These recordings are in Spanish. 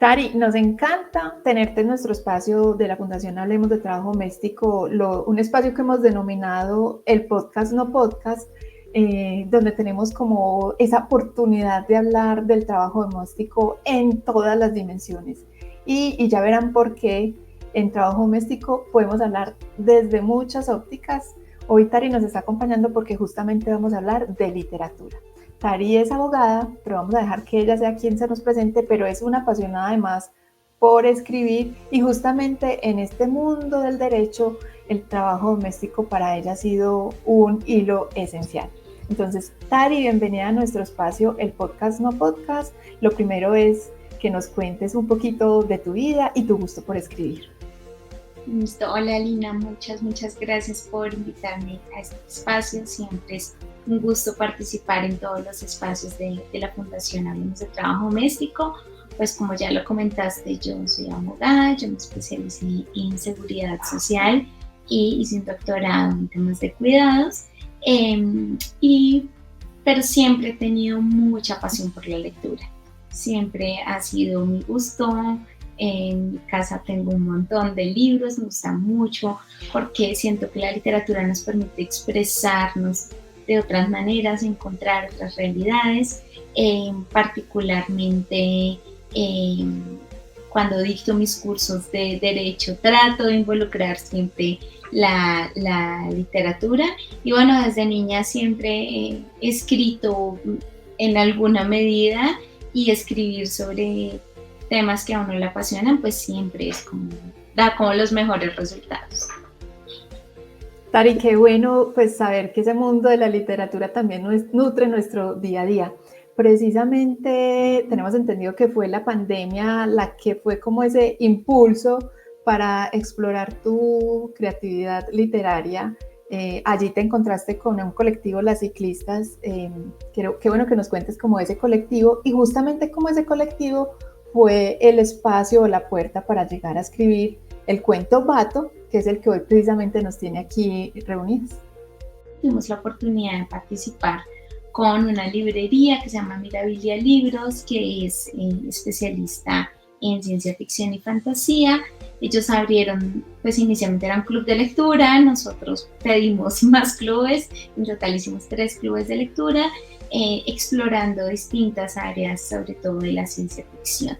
Tari, nos encanta tenerte en nuestro espacio de la Fundación Hablemos de Trabajo Doméstico, un espacio que hemos denominado el podcast no podcast, donde tenemos como esa oportunidad de hablar del trabajo doméstico en todas las dimensiones. Y ya verán por qué en trabajo doméstico podemos hablar desde muchas ópticas. Hoy Tari nos está acompañando porque justamente vamos a hablar de literatura. Tari es abogada, pero vamos a dejar que ella sea quien se nos presente, pero es una apasionada además por escribir y justamente en este mundo del derecho el trabajo doméstico para ella ha sido un hilo esencial. Entonces, Tari, bienvenida a nuestro espacio, el podcast no podcast. Lo primero es que nos cuentes un poquito de tu vida y tu gusto por escribir. Listo. Hola Lina, muchas gracias por invitarme a este espacio. Siempre es un gusto participar en todos los espacios de la Fundación Hablemos de Trabajo Doméstico. Pues como ya lo comentaste, yo soy abogada, yo me especialicé en seguridad social y hice un doctorado en temas de cuidados, pero siempre he tenido mucha pasión por la lectura. Siempre ha sido mi gusto. En mi casa tengo un montón de libros, me gusta mucho porque siento que la literatura nos permite expresarnos de otras maneras, encontrar otras realidades, particularmente cuando dicto mis cursos de derecho trato de involucrar siempre la literatura y bueno, desde niña siempre he escrito en alguna medida y escribir sobre temas que a uno le apasionan, pues siempre es da como los mejores resultados. Tari, qué bueno pues saber que ese mundo de la literatura también nutre nuestro día a día. Precisamente tenemos entendido que fue la pandemia la que fue como ese impulso para explorar tu creatividad literaria. Allí te encontraste con un colectivo, Las Ciclistas. Qué bueno que nos cuentes como ese colectivo y justamente como ese colectivo fue el espacio o la puerta para llegar a escribir el cuento Vato, que es el que hoy precisamente nos tiene aquí reunidos. Tuvimos la oportunidad de participar con una librería que se llama Mirabilia Libros, que es especialista en ciencia ficción y fantasía. Ellos abrieron, pues inicialmente era un club de lectura, nosotros pedimos más clubes, en total hicimos 3 clubes de lectura, explorando distintas áreas, sobre todo de la ciencia ficción.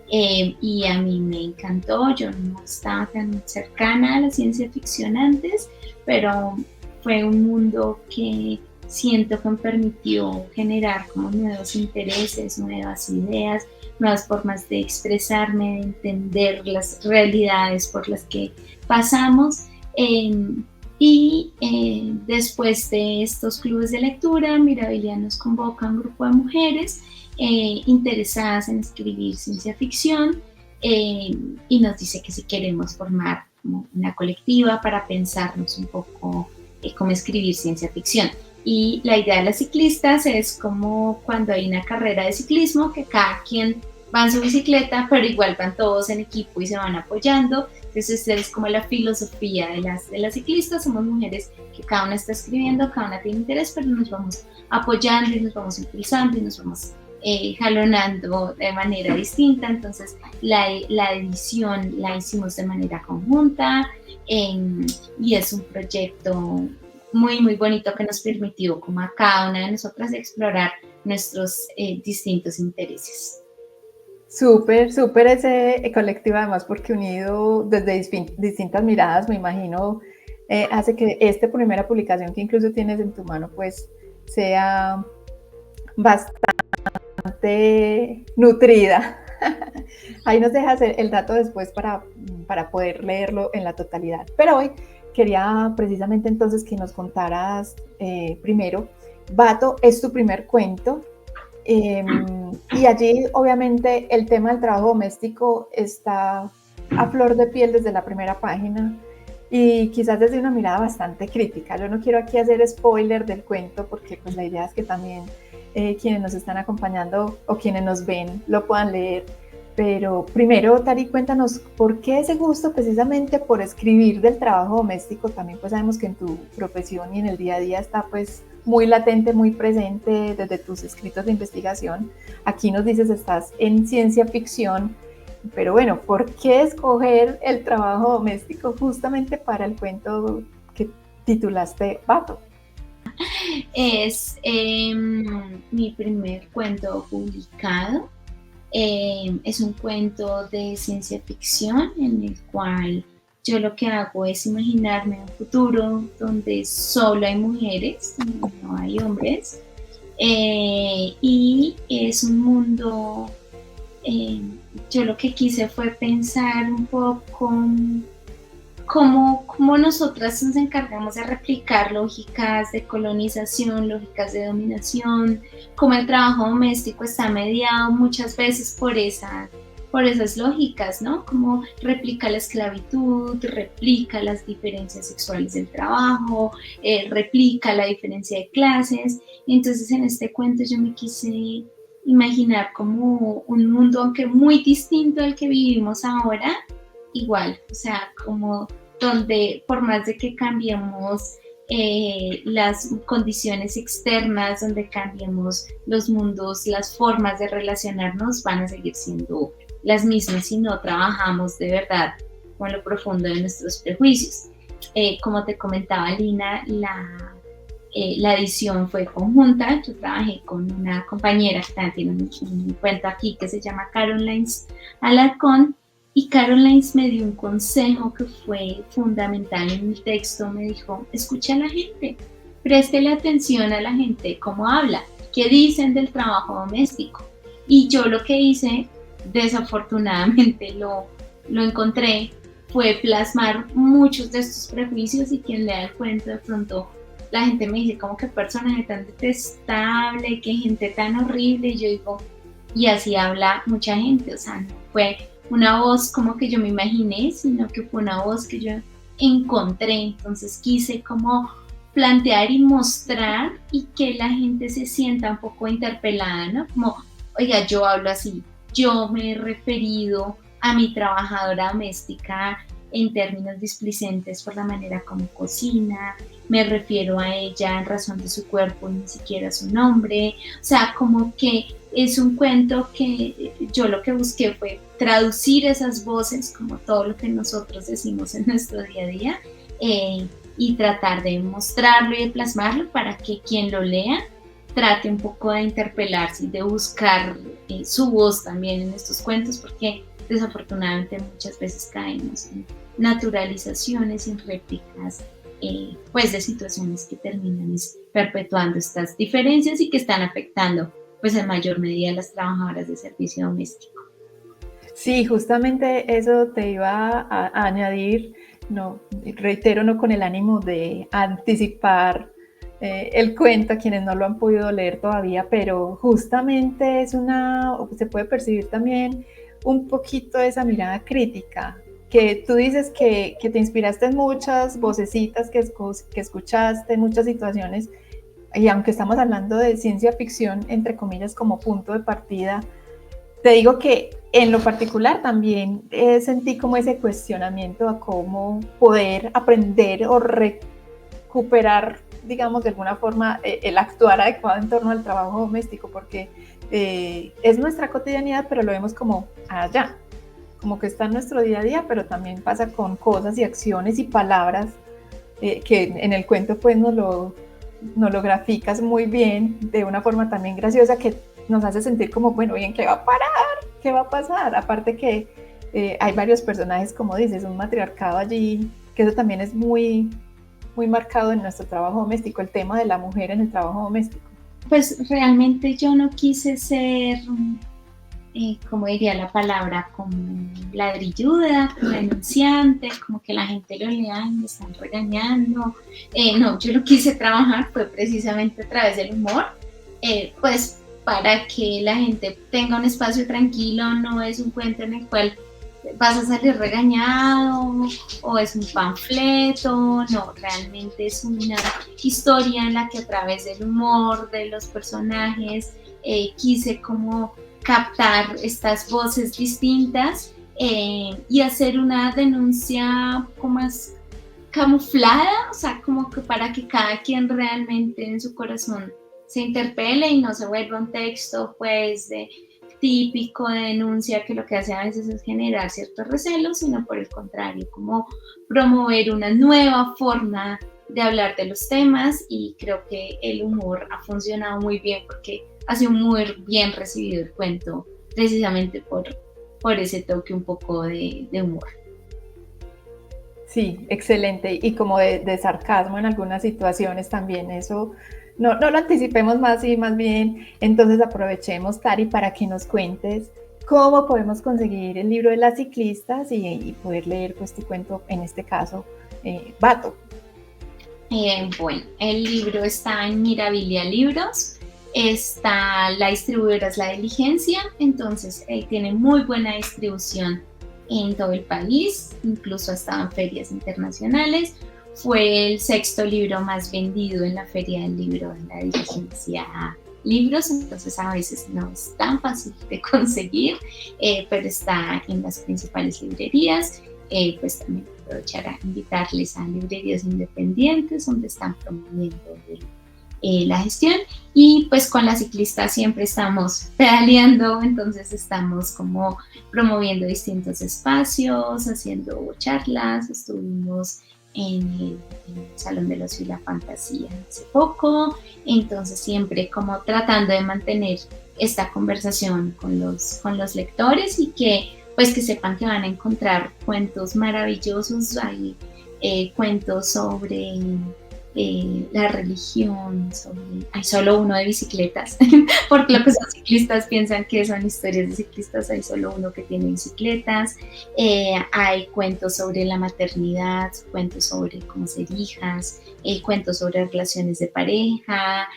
Y a mí me encantó, yo no estaba tan cercana a la ciencia ficción antes, pero fue un mundo que siento que me permitió generar como nuevos intereses, nuevas ideas, nuevas formas de expresarme, de entender las realidades por las que pasamos. Después de estos clubes de lectura, Mirabilia nos convoca a un grupo de mujeres interesadas en escribir ciencia ficción y nos dice que si queremos formar como una colectiva para pensarnos un poco cómo escribir ciencia ficción. Y la idea de Las Ciclistas es como cuando hay una carrera de ciclismo que cada quien va en su bicicleta, pero igual van todos en equipo y se van apoyando. Entonces es como la filosofía de las ciclistas. Somos mujeres que cada una está escribiendo, cada una tiene interés, pero nos vamos apoyando y nos vamos impulsando y nos vamos jalonando de manera distinta. Entonces la edición la hicimos de manera conjunta y es un proyecto muy bonito que nos permitió como a cada una de nosotras explorar nuestros distintos intereses. Súper ese colectivo además porque unido desde distintas miradas, me imagino, hace que esta primera publicación que incluso tienes en tu mano pues sea bastante nutrida. Ahí nos dejas el dato después para poder leerlo en la totalidad. Pero hoy quería precisamente entonces que nos contaras primero, Vato es tu primer cuento. Y allí obviamente el tema del trabajo doméstico está a flor de piel desde la primera página y quizás desde una mirada bastante crítica. Yo no quiero aquí hacer spoiler del cuento porque pues la idea es que también quienes nos están acompañando o quienes nos ven lo puedan leer. Pero primero, Tari, cuéntanos por qué ese gusto precisamente por escribir del trabajo doméstico. También pues sabemos que en tu profesión y en el día a día está pues muy latente, muy presente desde tus escritos de investigación. Aquí nos dices, estás en ciencia ficción pero bueno, ¿por qué escoger el trabajo doméstico justamente para el cuento que titulaste Vato? Es mi primer cuento publicado. Es un cuento de ciencia ficción en el cual yo lo que hago es imaginarme un futuro donde solo hay mujeres, donde no hay hombres, y es un mundo, yo lo que quise fue pensar un poco cómo nosotras nos encargamos de replicar lógicas de colonización, lógicas de dominación, cómo el trabajo doméstico está mediado muchas veces por esas lógicas, ¿no? Cómo replica la esclavitud, replica las diferencias sexuales del trabajo, replica la diferencia de clases. Entonces en este cuento yo me quise imaginar como un mundo, aunque muy distinto al que vivimos ahora, igual, o sea, como donde por más de que cambiemos las condiciones externas, donde cambiemos los mundos, las formas de relacionarnos van a seguir siendo las mismas si no trabajamos de verdad con lo profundo de nuestros prejuicios. Como te comentaba, Lina, la edición fue conjunta. Yo trabajé con una compañera que también tiene un cuento aquí que se llama Caroline Alarcón, y Caroline me dio un consejo que fue fundamental en mi texto. Me dijo: escucha a la gente, préstele atención a la gente, cómo habla, qué dicen del trabajo doméstico. Y yo lo que hice, desafortunadamente lo encontré, fue plasmar muchos de estos prejuicios, y quien lea el cuento de pronto la gente me dice como qué personaje tan detestable, qué gente tan horrible, y yo digo, y así habla mucha gente, o sea, no fue una voz como que yo me imaginé, sino que fue una voz que yo encontré. Entonces quise como plantear y mostrar y que la gente se sienta un poco interpelada, ¿no? Como, oiga, yo hablo así, yo me he referido a mi trabajadora doméstica en términos displicentes por la manera como cocina, me refiero a ella en razón de su cuerpo y ni siquiera su nombre, o sea, como que es un cuento que yo lo que busqué fue traducir esas voces, como todo lo que nosotros decimos en nuestro día a día, y tratar de mostrarlo y de plasmarlo para que quien lo lea trate un poco de interpelarse y de buscar su voz también en estos cuentos, porque desafortunadamente muchas veces caemos en naturalizaciones y en réplicas pues de situaciones que terminan perpetuando estas diferencias y que están afectando pues en mayor medida a las trabajadoras de servicio doméstico. Sí, justamente eso te iba a añadir, no, reitero, no con el ánimo de anticipar el cuento a quienes no lo han podido leer todavía, pero justamente es se puede percibir también un poquito esa mirada crítica, que tú dices que te inspiraste en muchas vocecitas que escuchaste, en muchas situaciones, y aunque estamos hablando de ciencia ficción, entre comillas, como punto de partida, te digo que en lo particular también sentí como ese cuestionamiento a cómo poder aprender o recuperar, digamos, de alguna forma, el actuar adecuado en torno al trabajo doméstico, porque es nuestra cotidianidad, pero lo vemos como allá, como que está en nuestro día a día, pero también pasa con cosas y acciones y palabras que en el cuento pues nos lo graficas muy bien, de una forma también graciosa que nos hace sentir como, bueno, bien, ¿qué va a parar? ¿Qué va a pasar? Aparte que hay varios personajes, como dices, un matriarcado allí, que eso también es muy, muy marcado en nuestro trabajo doméstico, el tema de la mujer en el trabajo doméstico. Pues realmente yo no quise ser, como diría la palabra, como ladrilluda, como denunciante, como que la gente lo lea y me están regañando. No, yo lo quise trabajar fue precisamente a través del humor, pues para que la gente tenga un espacio tranquilo. No es un cuento en el cual vas a salir regañado o es un panfleto, no, realmente es una historia en la que a través del humor de los personajes quise como captar estas voces distintas y hacer una denuncia un poco más camuflada, o sea, como que para que cada quien realmente en su corazón se interpele y no se vuelva un texto pues de típico de denuncia que lo que hace a veces es generar ciertos recelos, sino por el contrario, como promover una nueva forma de hablar de los temas, y creo que el humor ha funcionado muy bien porque ha sido muy bien recibido el cuento precisamente por ese toque un poco de humor. Sí, excelente. Y como de sarcasmo en algunas situaciones también, eso no lo anticipemos más y más bien, entonces aprovechemos, Tari, para que nos cuentes cómo podemos conseguir el libro de las ciclistas y poder leer pues tu cuento, en este caso, Bato. Bueno, el libro está en Mirabilia Libros, la distribuidora es La Diligencia, entonces tiene muy buena distribución en todo el país, incluso ha estado en ferias internacionales. Fue el 6º libro más vendido en la Feria del Libro de La Diligencia Libros, entonces a veces no es tan fácil de conseguir, pero está en las principales librerías. Pues también aprovechar a invitarles a librerías independientes donde están promoviendo la gestión, y pues con la ciclista siempre estamos pedaleando, entonces estamos como promoviendo distintos espacios, haciendo charlas. Estuvimos en el Salón de los y la Fantasía hace poco, entonces siempre como tratando de mantener esta conversación con los lectores, y que pues que sepan que van a encontrar cuentos maravillosos. Hay cuentos sobre la religión, hay solo uno de bicicletas, porque lo que son ciclistas piensan que son historias de ciclistas, hay solo uno que tiene bicicletas. Hay cuentos sobre la maternidad, cuentos sobre cómo ser hijas, cuentos sobre relaciones de pareja,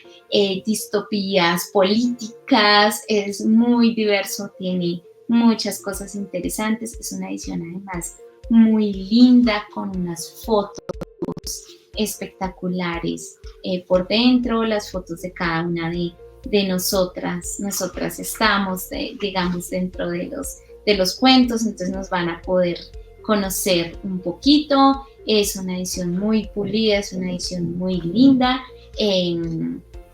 distopías políticas. Es muy diverso, tiene muchas cosas interesantes. Es una edición además muy linda, con unas fotos espectaculares por dentro, las fotos de cada una de nosotras. Nosotras estamos, digamos, dentro de los cuentos, entonces nos van a poder conocer un poquito. Es una edición muy pulida, es una edición muy linda,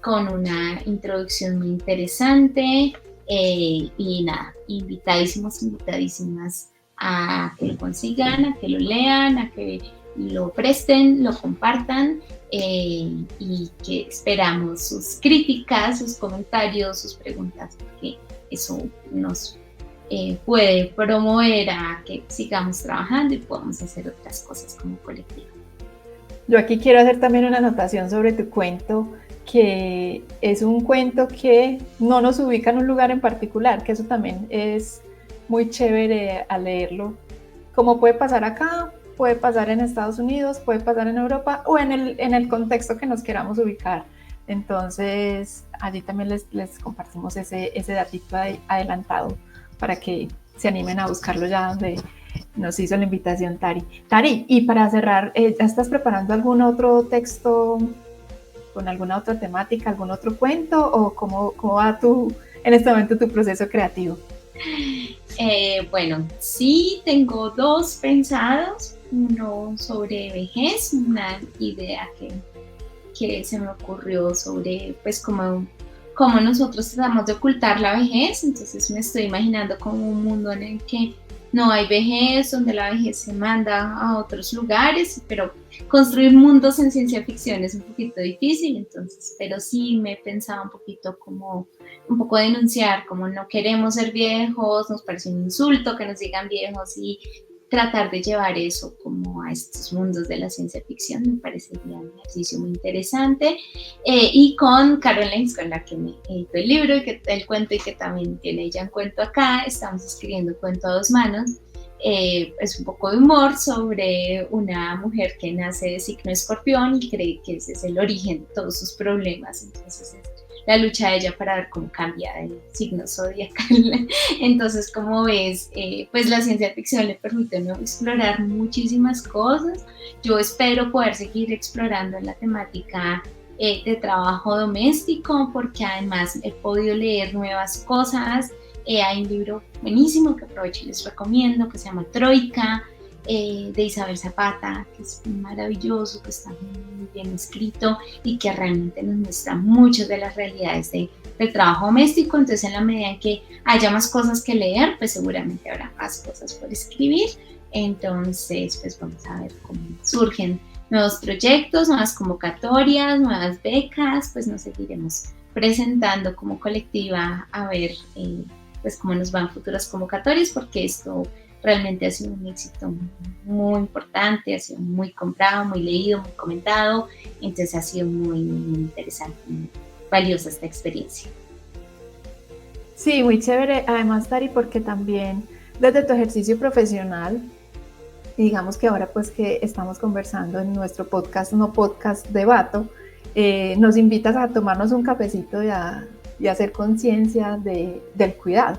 con una introducción muy interesante, y nada, invitadísimas a que lo consigan, a que lo lean, a que lo presten, lo compartan, y que esperamos sus críticas, sus comentarios, sus preguntas, porque eso nos puede promover a que sigamos trabajando y podamos hacer otras cosas como colectivo. Yo aquí quiero hacer también una anotación sobre tu cuento, que es un cuento que no nos ubica en un lugar en particular, que eso también es muy chévere al leerlo. Como puede pasar acá, puede pasar en Estados Unidos, puede pasar en Europa o en el contexto que nos queramos ubicar. Entonces, allí también les compartimos ese datito adelantado para que se animen a buscarlo ya donde nos hizo la invitación Tari. Tari, y para cerrar, ¿ya estás preparando algún otro texto con alguna otra temática, algún otro cuento, o cómo va en este momento tu proceso creativo? Bueno, sí, tengo 2 pensados. Uno sobre vejez, una idea que se me ocurrió sobre pues cómo nosotros tratamos de ocultar la vejez. Entonces me estoy imaginando como un mundo en el que no hay vejez, donde la vejez se manda a otros lugares, pero construir mundos en ciencia ficción es un poquito difícil, entonces, pero sí me pensaba un poco denunciar, como no queremos ser viejos, nos parece un insulto que nos digan viejos, y tratar de llevar eso como a estos mundos de la ciencia ficción me parecería un ejercicio muy interesante. Y con Caroline, con la que me editó el libro y que el cuento, y que también tiene ella un cuento acá, estamos escribiendo Cuento a 2 manos. Es un poco de humor sobre una mujer que nace de signo escorpión y cree que ese es el origen de todos sus problemas, entonces es la lucha de ella para ver cómo cambia el signo zodiacal. Entonces, como ves, pues la ciencia ficción le permite ¿no? explorar muchísimas cosas. Yo espero poder seguir explorando la temática de trabajo doméstico, porque además he podido leer nuevas cosas. Hay un libro buenísimo que aprovecho y les recomiendo, que se llama Troika, de Isabel Zapata, que es maravilloso, que está muy bien escrito y que realmente nos muestra muchas de las realidades de del trabajo doméstico. Entonces, en la medida en que haya más cosas que leer, pues seguramente habrá más cosas por escribir. Entonces, pues vamos a ver cómo surgen nuevos proyectos, nuevas convocatorias, nuevas becas, pues nos seguiremos presentando como colectiva a ver pues cómo nos van futuras convocatorias, porque esto realmente ha sido un éxito muy importante, ha sido muy comprado, muy leído, muy comentado, entonces ha sido muy interesante, muy valiosa esta experiencia. Sí, muy chévere. Además, Tari, porque también desde tu ejercicio profesional, y digamos que ahora pues que estamos conversando en nuestro podcast, no podcast debato, nos invitas a tomarnos un cafecito y a hacer conciencia del cuidado.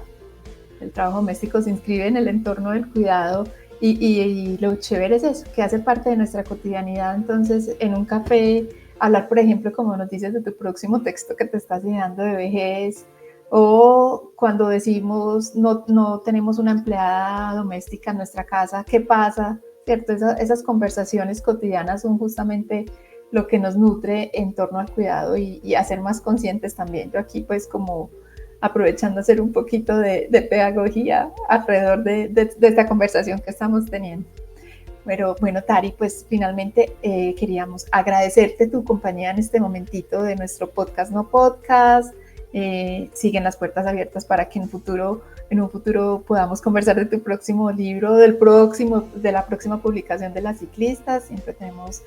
El trabajo doméstico se inscribe en el entorno del cuidado y lo chévere es eso, que hace parte de nuestra cotidianidad. Entonces, en un café, hablar, por ejemplo, como nos dices de tu próximo texto que te estás llenando de vejez, o cuando decimos no tenemos una empleada doméstica en nuestra casa, ¿qué pasa? ¿Cierto? Esas conversaciones cotidianas son justamente lo que nos nutre en torno al cuidado y hacer más conscientes también. Yo aquí pues como aprovechando hacer un poquito de pedagogía alrededor de esta conversación que estamos teniendo. Pero bueno, Tari, pues finalmente queríamos agradecerte tu compañía en este momentito de nuestro podcast no podcast. Siguen las puertas abiertas para que en un futuro podamos conversar de tu próximo libro, de la próxima publicación de Las Ciclistas. Siempre tenemos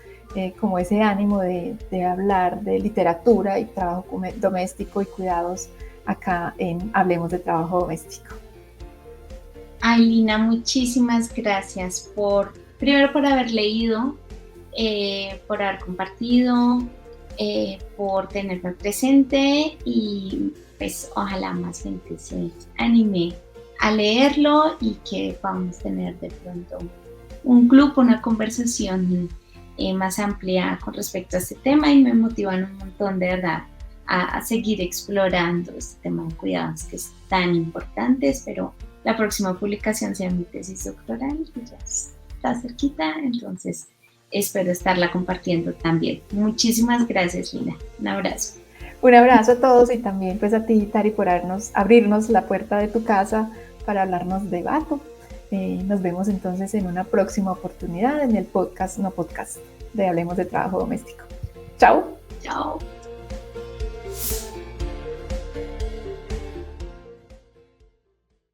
como ese ánimo de hablar de literatura y trabajo doméstico y cuidados acá en Hablemos de Trabajo Doméstico. Ay, Lina, muchísimas gracias primero por haber leído, por haber compartido, por tenerme presente, y pues ojalá más gente se anime a leerlo y que podamos tener de pronto un club, una conversación más amplia con respecto a este tema, y me motivan un montón, de verdad, a seguir explorando este tema de cuidados que es tan importante. Espero la próxima publicación sea mi tesis doctoral, que ya está cerquita, entonces espero estarla compartiendo también. Muchísimas gracias, Lina. Un abrazo. Un abrazo a todos, y también pues a ti, Tari, por abrirnos la puerta de tu casa para hablarnos de Vato. Nos vemos entonces en una próxima oportunidad en el podcast no podcast de Hablemos de Trabajo Doméstico. Chao. Chao.